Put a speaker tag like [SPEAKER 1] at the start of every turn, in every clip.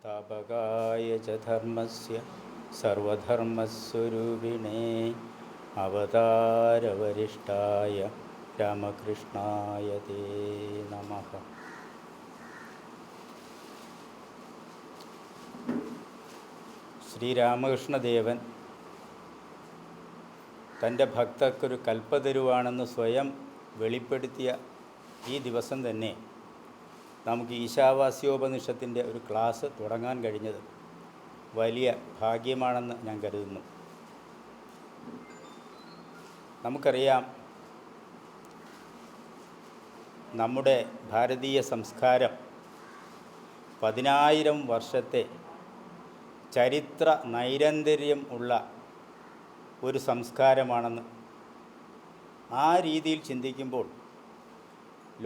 [SPEAKER 1] संस्थापकाय च धर्मस्य सर्वधर्मस्वरूपिणे अवतारवरिष्ठाय രാമകൃഷ്ണായ തേ നമഃ. ശ്രീരാമകൃഷ്ണദേവൻ തൻ്റെ ഭക്തർക്കൊരു കൽപ്പതരുവാണെന്ന് സ്വയം വെളിപ്പെടുത്തിയ ഈ ദിവസം തന്നെ നമുക്ക് ഈശാവാസ്യോപനിഷത്തിൻ്റെ ഒരു ക്ലാസ് തുടങ്ങാൻ കഴിഞ്ഞത് വലിയ ഭാഗ്യമാണെന്ന് ഞാൻ കരുതുന്നു. നമുക്കറിയാം, നമ്മുടെ ഭാരതീയ സംസ്കാരം 10,000 വർഷത്തെ ചരിത്ര നൈരന്തര്യം ഉള്ള ഒരു സംസ്കാരമാണെന്ന്. ആ രീതിയിൽ ചിന്തിക്കുമ്പോൾ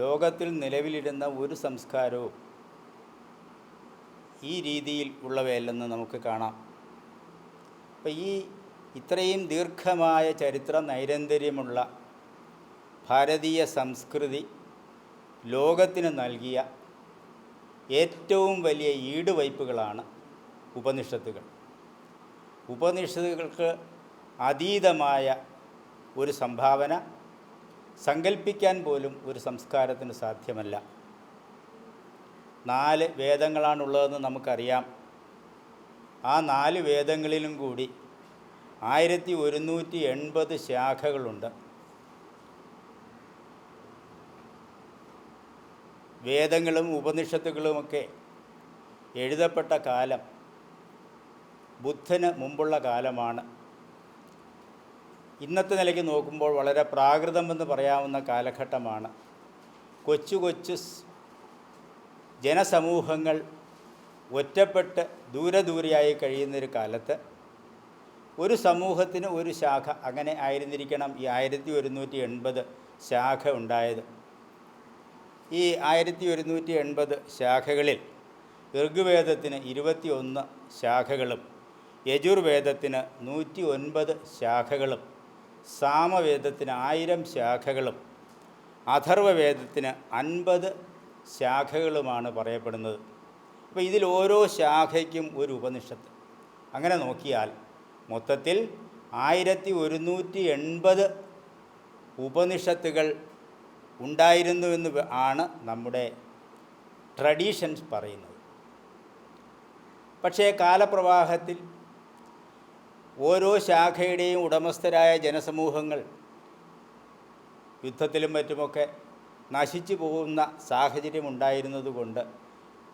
[SPEAKER 1] ലോകത്തിൽ നിലവിലിരുന്ന ഒരു സംസ്കാരവും ഈ രീതിയിൽ ഉള്ളവയല്ലെന്ന് നമുക്ക് കാണാം. അപ്പോൾ ഇത്രയും ദീർഘമായ ചരിത്ര നൈരന്തര്യമുള്ള ഭാരതീയ സംസ്കൃതി ലോകത്തിന് നൽകിയ ഏറ്റവും വലിയ ഈടുവയ്പ്പുകളാണ് ഉപനിഷത്തുകൾ. ഉപനിഷത്തുകൾക്ക് അതീതമായ ഒരു സംഭാവന സങ്കല്പിക്കാൻ പോലും ഒരു സംസ്കാരത്തിന് സാധ്യമല്ല. 4 വേദങ്ങളാണുള്ളതെന്ന് നമുക്കറിയാം. ആ 4 വേദങ്ങളിലും കൂടി 1180 ശാഖകളുണ്ട്. വേദങ്ങളും ഉപനിഷത്തുകളുമൊക്കെ എഴുതപ്പെട്ട കാലം ബുദ്ധന് മുമ്പുള്ള കാലമാണ്. ഇന്നത്തെ നിലയ്ക്ക് നോക്കുമ്പോൾ വളരെ പ്രാകൃതമെന്ന് പറയാവുന്ന കാലഘട്ടമാണ്. കൊച്ചു കൊച്ചു ജനസമൂഹങ്ങൾ ഒറ്റപ്പെട്ട് ദൂരെയായി കഴിയുന്നൊരു കാലത്ത് ഒരു സമൂഹത്തിന് ഒരു ശാഖ, അങ്ങനെ ആയിരുന്നിരിക്കണം ഈ 1180 ശാഖ ഉണ്ടായത്. ഈ 1180 ശാഖകളിൽ ഋഗ്വേദത്തിന് 21 ശാഖകളും യജുർവേദത്തിന് 109 ശാഖകളും സാമവേദത്തിന് 1000 ശാഖകളും അഥർവവേദത്തിന് 50 ശാഖകളുമാണ് പറയപ്പെടുന്നത്. അപ്പോൾ ഇതിൽ ഓരോ ശാഖയ്ക്കും ഒരു ഉപനിഷത്ത്. അങ്ങനെ നോക്കിയാൽ മൊത്തത്തിൽ 1180 ഉപനിഷത്തുകൾ ഉണ്ടായിരുന്നുവെന്ന് ആണ് നമ്മുടെ ട്രഡീഷൻസ് പറയുന്നത്. പക്ഷേ കാലപ്രവാഹത്തിൽ ഓരോ ശാഖയുടെയും ഉടമസ്ഥരായ ജനസമൂഹങ്ങൾ യുദ്ധത്തിലും മറ്റുമൊക്കെ നശിച്ചു പോകുന്ന സാഹചര്യം ഉണ്ടായിരുന്നതുകൊണ്ട്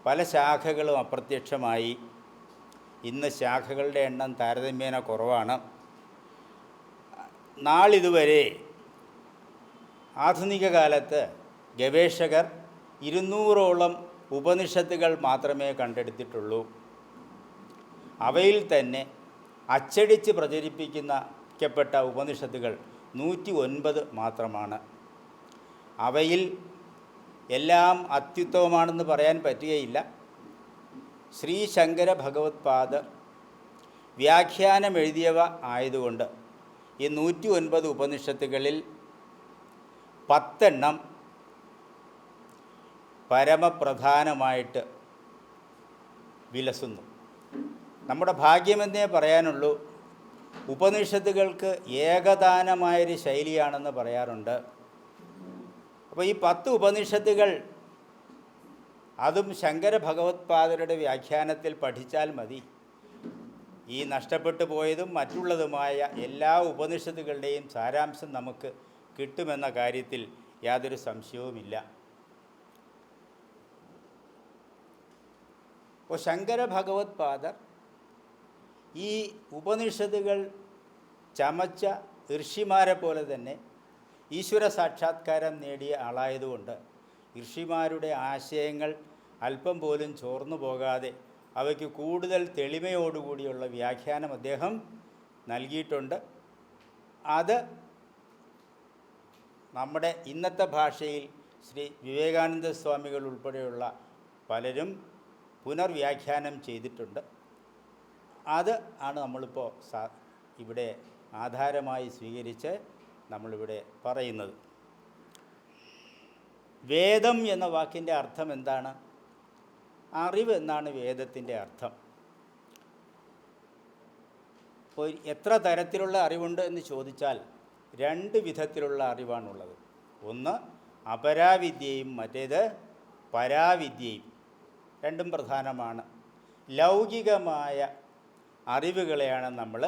[SPEAKER 1] പല ശാഖകളും അപ്രത്യക്ഷമായി. ഇന്ന് ശാഖകളുടെ എണ്ണം താരതമ്യേന കുറവാണ്. നാളിതുവരെ ആധുനിക കാലത്ത് ഗവേഷകർ 200ഓളം ഉപനിഷത്തുകൾ മാത്രമേ കണ്ടെടുത്തിട്ടുള്ളൂ. അവയിൽ തന്നെ അച്ചടിച്ച് പ്രചരിപ്പിക്കപ്പെട്ട ഉപനിഷത്തുകൾ 109 മാത്രമാണ്. അവയിൽ എല്ലാം അത്യുത്തമമാണെന്ന് പറയാൻ പറ്റുകയില്ല. ശ്രീ ശങ്കര ഭഗവത്പാദർ വ്യാഖ്യാനം എഴുതിയവ ആയതുകൊണ്ട് ഈ 109 ഉപനിഷത്തുകളിൽ 10 എണ്ണം പരമപ്രധാനമായിട്ട് വിലസുന്നു. നമ്മുടെ ഭാഗ്യമെന്നേ പറയാനുള്ളൂ. ഉപനിഷത്തുകൾക്ക് ഏകദാനമായൊരു ശൈലിയാണെന്ന് പറയാറുണ്ട്. അപ്പോൾ ഈ 10 ഉപനിഷത്തുകൾ അതും ശങ്കര ഭഗവത്പാദരുടെ വ്യാഖ്യാനത്തിൽ പഠിച്ചാൽ മതി. ഈ നഷ്ടപ്പെട്ടു പോയതും മറ്റുള്ളതുമായ എല്ലാ ഉപനിഷത്തുകളുടെയും സാരാംശം നമുക്ക് കിട്ടുമെന്ന കാര്യത്തിൽ യാതൊരു സംശയവുമില്ല. അപ്പോൾ ശങ്കര ഭഗവത്പാദർ ഈ ഉപനിഷത്തുകൾ ചമച്ച ഋഷിമാരെ പോലെ തന്നെ ഈശ്വര സാക്ഷാത്കാരം നേടിയ ആളായതുകൊണ്ട് ഋഷിമാരുടെ ആശയങ്ങൾ അല്പം പോലും ചോർന്നു പോകാതെ അവയ്ക്ക് കൂടുതൽ തെളിമയോടുകൂടിയുള്ള വ്യാഖ്യാനം അദ്ദേഹം നൽകിയിട്ടുണ്ട്. അത് നമ്മുടെ ഇന്നത്തെ ഭാഷയിൽ ശ്രീ വിവേകാനന്ദ സ്വാമികൾ ഉൾപ്പെടെയുള്ള പലരും പുനർവ്യാഖ്യാനം ചെയ്തിട്ടുണ്ട്. അത് ആണ് നമ്മളിപ്പോൾ ഇവിടെ ആധാരമായി സ്വീകരിച്ച് നമ്മളിവിടെ പറയുന്നത്. വേദം എന്ന വാക്കിൻ്റെ അർത്ഥം എന്താണ്? അറിവ് എന്നാണ് വേദത്തിൻ്റെ അർത്ഥം. അപ്പോൾ എത്ര തരത്തിലുള്ള അറിവുണ്ട് എന്ന് ചോദിച്ചാൽ 2 വിധത്തിലുള്ള അറിവാണുള്ളത്. ഒന്ന് അപരാവിദ്യയും മറ്റേത് പരാവിദ്യയും. രണ്ടും പ്രധാനമാണ്. ലൗകികമായ അറിവുകളെയാണ് നമ്മൾ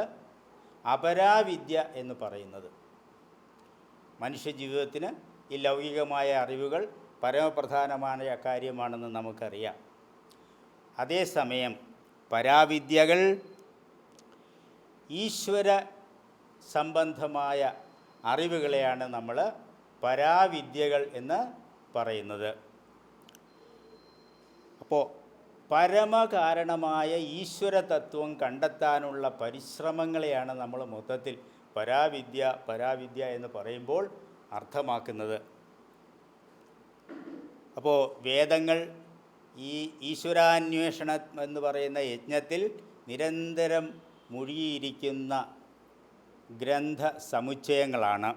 [SPEAKER 1] അപരാവിദ്യ എന്ന് പറയുന്നത്. മനുഷ്യജീവിതത്തിന് ഈ ലൗകികമായ അറിവുകൾ പരമപ്രധാനമായ കാര്യമാണെന്ന് നമുക്കറിയാം. അതേസമയം പരാവിദ്യകൾ ഈശ്വര സംബന്ധമായ അറിവുകളെയാണ് നമ്മൾ പരാവിദ്യകൾ എന്ന് പറയുന്നത്. അപ്പോൾ പരമകാരണമായ ഈശ്വര തത്വം കണ്ടെത്താനുള്ള പരിശ്രമങ്ങളെയാണ് നമ്മൾ മൊത്തത്തിൽ പരാവിദ്യ എന്ന് പറയുമ്പോൾ അർത്ഥമാക്കുന്നത്. അപ്പോൾ വേദങ്ങൾ ഈ ഈശ്വരാന്വേഷണം എന്ന് പറയുന്ന യജ്ഞത്തിൽ നിരന്തരം മുഴുകിയിരിക്കുന്ന ഗ്രന്ഥ സമുച്ചയങ്ങളാണ്.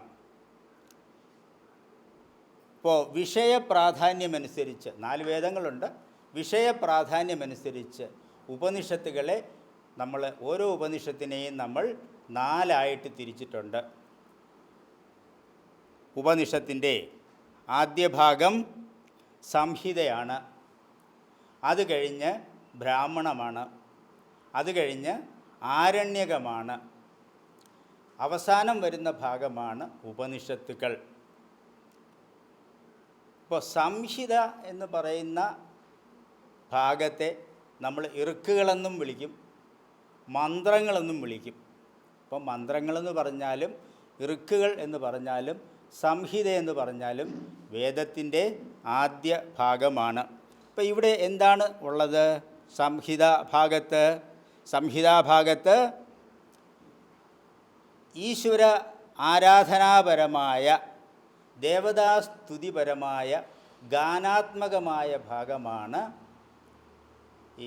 [SPEAKER 1] ഇപ്പോൾ വിഷയപ്രാധാന്യമനുസരിച്ച് 4 വേദങ്ങളുണ്ട്. വിഷയപ്രാധാന്യമനുസരിച്ച് ഉപനിഷത്തുകളെ നമ്മൾ ഓരോ ഉപനിഷത്തിനെയും നമ്മൾ 4 തിരിച്ചിട്ടുണ്ട്. ഉപനിഷത്തിൻ്റെ ആദ്യ ഭാഗം സംഹിതയാണ്. അത് കഴിഞ്ഞ് ബ്രാഹ്മണമാണ്. അത് കഴിഞ്ഞ് ആരണ്യകമാണ്. അവസാനം വരുന്ന ഭാഗമാണ് ഉപനിഷത്തുക്കൾ. ഇപ്പോൾ സംഹിത എന്ന് പറയുന്ന ഭാഗത്തെ നമ്മൾ ഇറുക്കുകളെന്നും വിളിക്കും, മന്ത്രങ്ങളെന്നും വിളിക്കും. അപ്പോൾ മന്ത്രങ്ങളെന്ന് പറഞ്ഞാലും ഇറുക്കുകൾ എന്ന് പറഞ്ഞാലും സംഹിത എന്ന് പറഞ്ഞാലും വേദത്തിൻ്റെ ആദ്യ ഭാഗമാണ്. അപ്പോൾ ഇവിടെ എന്താണ് ഉള്ളത്? സംഹിതാഭാഗത്ത് ഈശ്വര ആരാധനാപരമായ ദേവതാസ്തുതിപരമായ ഗാനാത്മകമായ ഭാഗമാണ്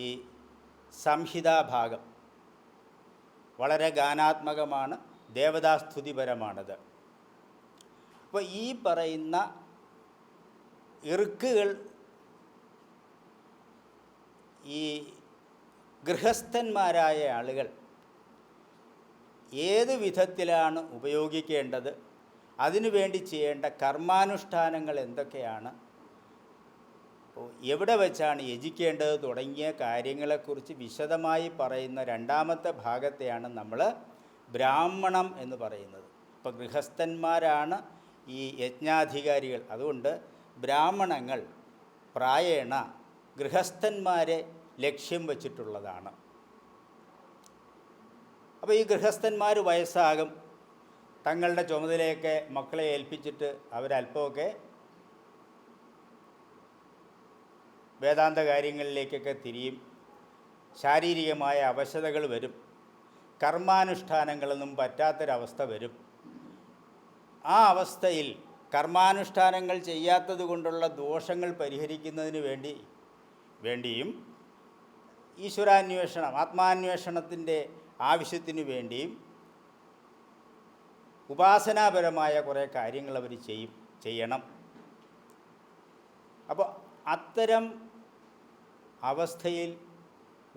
[SPEAKER 1] ഈ സംഹിതാഭാഗം. വളരെ ഗാനാത്മകമാണ്, ദേവതാസ്തുതിപരമാണത്. അപ്പോൾ ഈ പറയുന്ന ഇറുക്കുകൾ ഈ ഗൃഹസ്ഥന്മാരായ ആളുകൾ ഏത് വിധത്തിലാണ് ഉപയോഗിക്കേണ്ടത്, അതിനുവേണ്ടി ചെയ്യേണ്ട കർമാനുഷ്ഠാനങ്ങൾ എന്തൊക്കെയാണ്, എവിടെ വെച്ചാണ് യജിക്കേണ്ടത് തുടങ്ങിയ കാര്യങ്ങളെക്കുറിച്ച് വിശദമായി പറയുന്ന 2ാമത്തെ ഭാഗത്തെയാണ് നമ്മൾ ബ്രാഹ്മണം എന്ന് പറയുന്നത്. ഇപ്പോൾ ഗൃഹസ്ഥന്മാരാണ് ഈ യജ്ഞാധികാരികൾ. അതുകൊണ്ട് ബ്രാഹ്മണങ്ങൾ പ്രായേണ ഗൃഹസ്ഥന്മാരെ ലക്ഷ്യം വച്ചിട്ടുള്ളതാണ്. അപ്പോൾ ഈ ഗൃഹസ്ഥന്മാർ വയസ്സാകും, തങ്ങളുടെ ചുമതലയൊക്കെ മക്കളെ ഏൽപ്പിച്ചിട്ട് അവരല്പമൊക്കെ വേദാന്ത കാര്യങ്ങളിലേക്കൊക്കെ തിരിയും. ശാരീരികമായ അവശതകൾ വരും, കർമാനുഷ്ഠാനങ്ങളൊന്നും പറ്റാത്തൊരവസ്ഥ വരും. ആ അവസ്ഥയിൽ കർമാനുഷ്ഠാനങ്ങൾ ചെയ്യാത്തത് കൊണ്ടുള്ള ദോഷങ്ങൾ പരിഹരിക്കുന്നതിന് വേണ്ടിയും ഈശ്വരാന്വേഷണം ആത്മാന്വേഷണത്തിൻ്റെ ആവശ്യത്തിന് വേണ്ടിയും ഉപാസനാപരമായ കുറേ കാര്യങ്ങൾ അവർ ചെയ്യണം. അപ്പോൾ അത്തരം അവസ്ഥയിൽ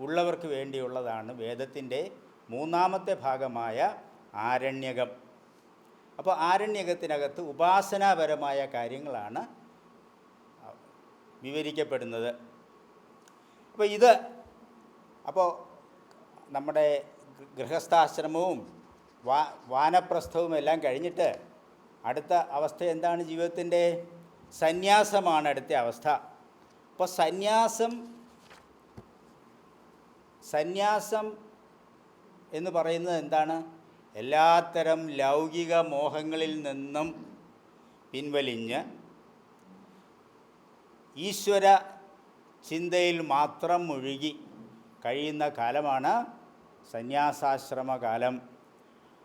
[SPEAKER 1] ഉള്ളവർക്ക് വേണ്ടിയുള്ളതാണ് വേദത്തിൻ്റെ 3ാമത്തെ ഭാഗമായ ആരണ്യകം. അപ്പോൾ ആരണ്യകത്തിനകത്ത് ഉപാസനാപരമായ കാര്യങ്ങളാണ് വിവരിക്കപ്പെടുന്നത്. അപ്പോൾ നമ്മുടെ ഗൃഹസ്ഥാശ്രമവും വാനപ്രസ്ഥവും എല്ലാം കഴിഞ്ഞിട്ട് അടുത്ത അവസ്ഥ എന്താണ്? ജീവിതത്തിൻ്റെ സന്യാസമാണ് അടുത്ത അവസ്ഥ. അപ്പോൾ സന്യാസം എന്ന് പറയുന്നത് എന്താണ്? എല്ലാത്തരം ലൗകിക മോഹങ്ങളിൽ നിന്നും പിൻവലിഞ്ഞ് ഈശ്വര ചിന്തയിൽ മാത്രം മുഴുകി കഴിയുന്ന കാലമാണ് സന്യാസാശ്രമകാലം.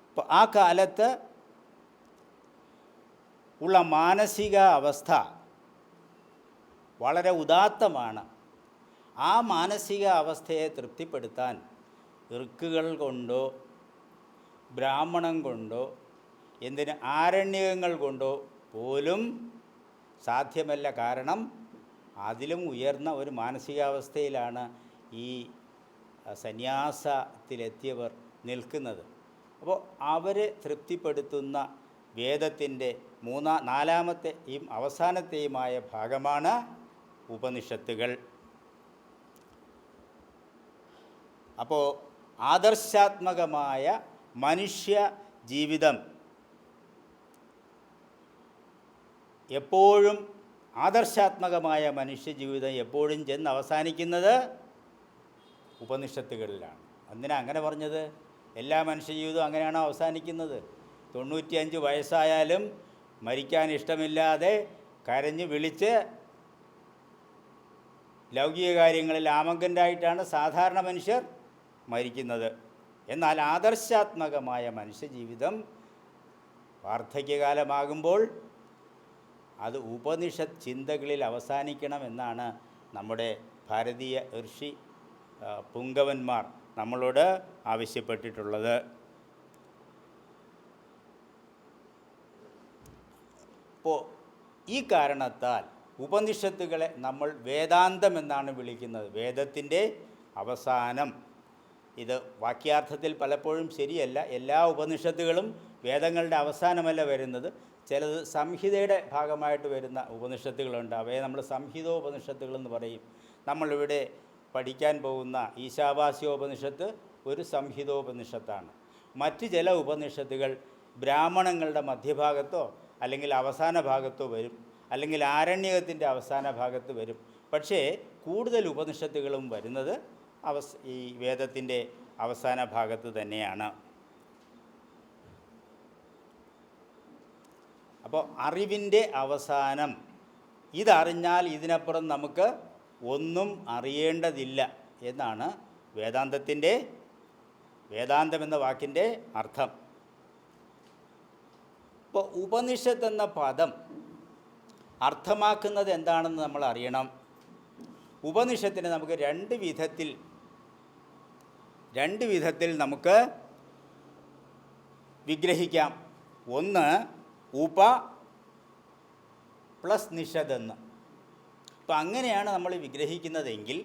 [SPEAKER 1] അപ്പോൾ ആ കാലത്ത് ഉള്ള മാനസിക അവസ്ഥ വളരെ ഉദാത്തമാണ്. ആ മാനസിക അവസ്ഥയെ തൃപ്തിപ്പെടുത്താൻ ഋക്കുകൾ കൊണ്ടോ ബ്രാഹ്മണം കൊണ്ടോ ആരണ്യകങ്ങൾ കൊണ്ടോ പോലും സാധ്യമല്ല. കാരണം അതിലും ഉയർന്ന ഒരു മാനസികാവസ്ഥയിലാണ് ഈ സന്യാസത്തിലെത്തിയവർ നിൽക്കുന്നത്. അപ്പോൾ അവരെ തൃപ്തിപ്പെടുത്തുന്ന വേദത്തിൻ്റെ നാലാമത്തെയും അവസാനത്തെയുമായ ഭാഗമാണ് ഉപനിഷത്തുകൾ. അപ്പോൾ ആദർശാത്മകമായ മനുഷ്യ ജീവിതം എപ്പോഴും ആദർശാത്മകമായ മനുഷ്യജീവിതം എപ്പോഴും ചെന്ന് അവസാനിക്കുന്നത് ഉപനിഷത്തുകളിലാണ്. എന്തിനാ അങ്ങനെ പറഞ്ഞത്? എല്ലാ മനുഷ്യജീവിതവും അങ്ങനെയാണോ അവസാനിക്കുന്നത്? 95 വയസ്സായാലും മരിക്കാൻ ഇഷ്ടമില്ലാതെ കരഞ്ഞ് വിളിച്ച് ലൗകിക കാര്യങ്ങളിൽ ആമഗ്നരായിട്ടാണ് സാധാരണ മനുഷ്യർ മരിക്കുന്നത്. എന്നാൽ ആദർശാത്മകമായ മനുഷ്യജീവിതം വാർദ്ധക്യകാലമാകുമ്പോൾ അത് ഉപനിഷത്ത് ചിന്തകളിൽ അവസാനിക്കണമെന്നാണ് നമ്മുടെ ഭാരതീയ ഋഷി പുങ്കവന്മാർ നമ്മളോട് ആവശ്യപ്പെട്ടിട്ടുള്ളത്. അപ്പോൾ ഈ കാരണത്താൽ ഉപനിഷത്തുകളെ നമ്മൾ വേദാന്തം എന്നാണ് വിളിക്കുന്നത്. വേദത്തിൻ്റെ അവസാനം. ഇത് വാക്യാർത്ഥത്തിൽ പലപ്പോഴും ശരിയല്ല. എല്ലാ ഉപനിഷത്തുകളും വേദങ്ങളുടെ അവസാനമല്ല വരുന്നത്. ചിലത് സംഹിതയുടെ ഭാഗമായിട്ട് വരുന്ന ഉപനിഷത്തുകളുണ്ട്. അവയെ നമ്മൾ സംഹിതോപനിഷത്തുകളെന്ന് പറയും. നമ്മളിവിടെ പഠിക്കാൻ പോകുന്ന ഈശാവാസ്യോപനിഷത്ത് ഒരു സംഹിതോപനിഷത്താണ്. മറ്റ് ചില ഉപനിഷത്തുകൾ ബ്രാഹ്മണങ്ങളുടെ മധ്യഭാഗത്തോ അല്ലെങ്കിൽ അവസാന ഭാഗത്തോ വരും, അല്ലെങ്കിൽ ആരണ്യകത്തിൻ്റെ അവസാന ഭാഗത്ത് വരും. പക്ഷേ കൂടുതൽ ഉപനിഷത്തുകളും വരുന്നത് ഈ വേദത്തിൻ്റെ അവസാന ഭാഗത്ത് തന്നെയാണ്. അപ്പോൾ അറിവിൻ്റെ അവസാനം, ഇതറിഞ്ഞാൽ ഇതിനപ്പുറം നമുക്ക് ഒന്നും അറിയേണ്ടതില്ല എന്നാണ് വേദാന്തം എന്ന വാക്കിൻ്റെ അർത്ഥം. ഇപ്പോൾ ഉപനിഷത്ത് എന്ന പദം അർത്ഥമാക്കുന്നത് എന്താണെന്ന് നമ്മൾ അറിയണം. ഉപനിഷത്തിനെ നമുക്ക് രണ്ട് വിധത്തിൽ നമുക്ക് വിഗ്രഹിക്കാം. ഒന്ന് ഉപ പ്ലസ് നിഷതെന്ന്. അപ്പം അങ്ങനെയാണ് നമ്മൾ വിഗ്രഹിക്കുന്നതെങ്കിൽ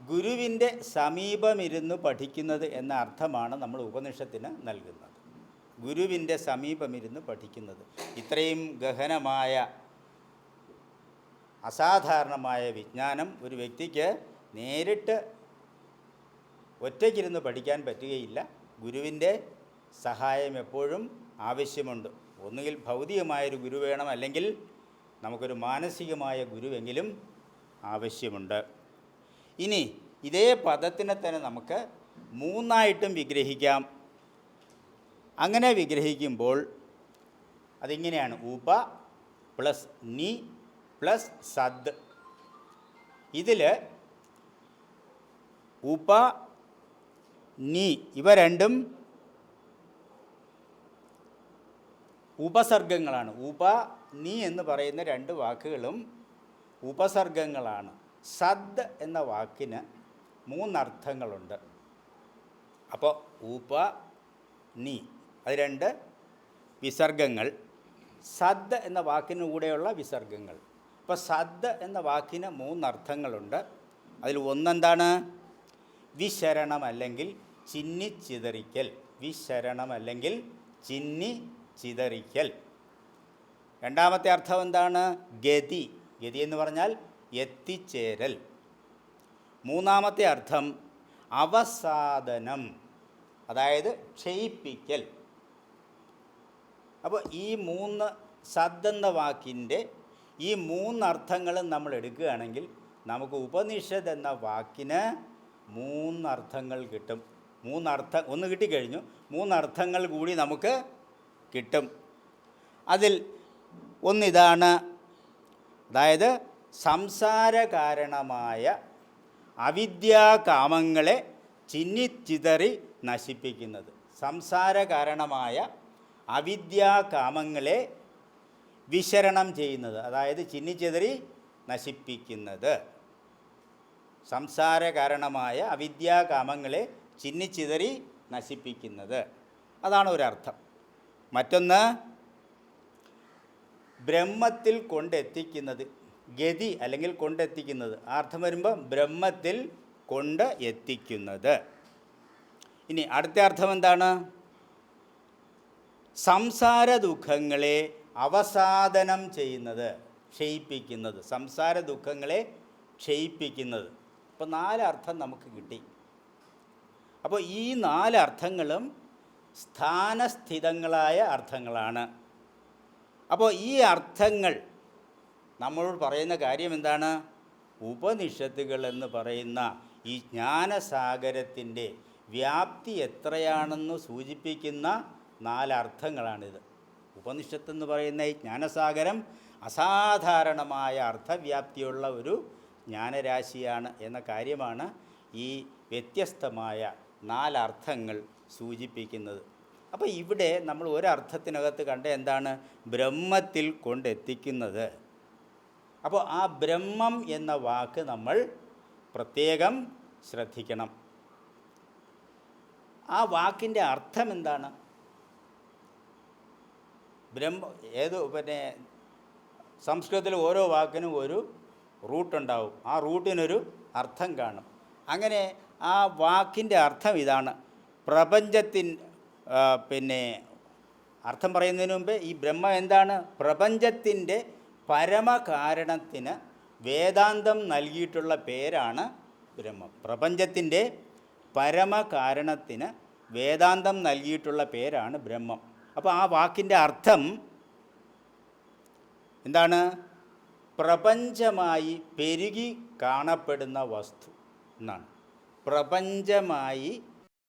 [SPEAKER 1] ഗുരുവിൻ്റെ സമീപമിരുന്ന് പഠിക്കുന്നത് എന്ന അർത്ഥമാണ് നമ്മൾ ഉപനിഷത്തിന് നൽകുന്നത്. ഗുരുവിൻ്റെ സമീപമിരുന്ന് പഠിക്കുന്നത്. ഇത്രയും ഗഹനമായ അസാധാരണമായ വിജ്ഞാനം ഒരു വ്യക്തിക്ക് നേരിട്ട് ഒറ്റയ്ക്കിരുന്ന് പഠിക്കാൻ പറ്റുകയില്ല. ഗുരുവിൻ്റെ സഹായം എപ്പോഴും ആവശ്യമുണ്ട്. ഒന്നുകിൽ ഭൗതികമായൊരു ഗുരു വേണം, അല്ലെങ്കിൽ നമുക്കൊരു മാനസികമായ ഗുരുവെങ്കിലും ആവശ്യമുണ്ട്. ഇനി ഇതേ പദത്തിനെ തന്നെ നമുക്ക് മൂന്നായിട്ടും വിഗ്രഹിക്കാം. അങ്ങനെ വിഗ്രഹിക്കുമ്പോൾ അതിങ്ങനെയാണ്: ഉപ പ്ലസ് നി പ്ലസ് സദ്. ഇതിൽ ഉപ നി ഇവ രണ്ടും ഉപസർഗങ്ങളാണ്. ഉപ നി എന്ന് പറയുന്ന രണ്ട് വാക്കുകളും ഉപസർഗങ്ങളാണ്. സദ് എന്ന വാക്കിന് മൂന്നർത്ഥങ്ങളുണ്ട്. അപ്പോൾ ഉപ നി അത് രണ്ട് വിസർഗങ്ങൾ. സദ് എന്ന വാക്കിന് കൂടെയുള്ള വിസർഗങ്ങൾ. അപ്പോൾ സദ് എന്ന വാക്കിന് മൂന്നർത്ഥങ്ങളുണ്ട്. അതിൽ ഒന്നെന്താണ്? വിശരണം അല്ലെങ്കിൽ ചിന്നിച്ചിതറിക്കൽ. വിശരണം അല്ലെങ്കിൽ ചിന്നിച്ചിതറിക്കൽ. രണ്ടാമത്തെ അർത്ഥം എന്താണ്? ഗതി. ഗതി എന്ന് പറഞ്ഞാൽ എത്തിച്ചേരൽ. മൂന്നാമത്തെ അർത്ഥം അവസാദനം, അതായത് ക്ഷയിപ്പിക്കൽ. അപ്പോൾ ഈ മൂന്ന് സദ് എന്ന വാക്കിൻ്റെ ഈ മൂന്നർത്ഥങ്ങളും നമ്മൾ എടുക്കുകയാണെങ്കിൽ നമുക്ക് ഉപനിഷത്ത് എന്ന വാക്കിന് മൂന്നർത്ഥങ്ങൾ കിട്ടും. ഒന്ന് കിട്ടിക്കഴിഞ്ഞു, മൂന്നർത്ഥങ്ങൾ കൂടി നമുക്ക് കിട്ടും. അതിൽ ഒന്നിതാണ്, അതായത് സംസാരകാരണമായ അവിദ്യാകാമങ്ങളെ ചിന്നിച്ചിതറി നശിപ്പിക്കുന്നത്. സംസാരകാരണമായ അവിദ്യാകാമങ്ങളെ വിശരണം ചെയ്യുന്നത്, അതായത് ചിന്നിച്ചിതറി നശിപ്പിക്കുന്നത്. സംസാരകാരണമായ അവിദ്യാകാമങ്ങളെ ചിന്നിച്ചിതറി നശിപ്പിക്കുന്നത്, അതാണ് ഒരർത്ഥം. മറ്റൊന്ന് ബ്രഹ്മത്തിൽ കൊണ്ടെത്തിക്കുന്നത്, ഗതി അല്ലെങ്കിൽ കൊണ്ടെത്തിക്കുന്നത്, ആ അർത്ഥം വരുമ്പോൾ ബ്രഹ്മത്തിൽ കൊണ്ട് എത്തിക്കുന്നത്. ഇനി അടുത്ത അർത്ഥം എന്താണ്? സംസാര ദുഃഖങ്ങളെ അവസാദനം ചെയ്യുന്നത്, ക്ഷയിപ്പിക്കുന്നത്. സംസാര ദുഃഖങ്ങളെ ക്ഷയിപ്പിക്കുന്നത്. അപ്പോൾ 4 അർത്ഥം നമുക്ക് കിട്ടി. അപ്പോൾ ഈ 4 അർത്ഥങ്ങളും സ്ഥാനസ്ഥിതങ്ങളായ അർത്ഥങ്ങളാണ്. അപ്പോൾ ഈ അർത്ഥങ്ങൾ നമ്മളോട് പറയുന്ന കാര്യം എന്താണ്? ഉപനിഷത്തുകൾ എന്ന് പറയുന്ന ഈ ജ്ഞാനസാഗരത്തിൻ്റെ വ്യാപ്തി എത്രയാണെന്ന് സൂചിപ്പിക്കുന്ന 4 അർത്ഥങ്ങളാണിത്. ഉപനിഷത്തെന്ന് പറയുന്ന ഈ ജ്ഞാനസാഗരം അസാധാരണമായ അർത്ഥവ്യാപ്തിയുള്ള ഒരു ജ്ഞാനരാശിയാണ് എന്ന കാര്യമാണ് ഈ വ്യത്യസ്തമായ 4 അർത്ഥങ്ങൾ സൂചിപ്പിക്കുന്നത്. അപ്പോൾ ഇവിടെ നമ്മൾ ഒരർത്ഥത്തിനകത്ത് കണ്ട എന്താണ്? ബ്രഹ്മത്തിൽ കൊണ്ടെത്തിക്കുന്നത്. അപ്പോൾ ആ ബ്രഹ്മം എന്ന വാക്ക് നമ്മൾ പ്രത്യേകം ശ്രദ്ധിക്കണം. ആ വാക്കിൻ്റെ അർത്ഥം എന്താണ്? സംസ്കൃതത്തിൽ ഓരോ വാക്കിനും ഒരു റൂട്ടുണ്ടാവും. ആ റൂട്ടിനൊരു അർത്ഥം കാണും. അങ്ങനെ ആ വാക്കിൻ്റെ അർത്ഥം ഇതാണ്. അർത്ഥം പറയുന്നതിന് മുമ്പേ ഈ ബ്രഹ്മം എന്താണ്? പ്രപഞ്ചത്തിൻ്റെ പരമകാരണത്തിന് വേദാന്തം നൽകിയിട്ടുള്ള പേരാണ് ബ്രഹ്മം. പ്രപഞ്ചത്തിൻ്റെ പരമകാരണത്തിന് വേദാന്തം നൽകിയിട്ടുള്ള പേരാണ് ബ്രഹ്മം. അപ്പോൾ ആ വാക്കിൻ്റെ അർത്ഥം എന്താണ്? പ്രപഞ്ചമായി പെരുകി കാണപ്പെടുന്ന വസ്തു എന്നാണ്. പ്രപഞ്ചമായി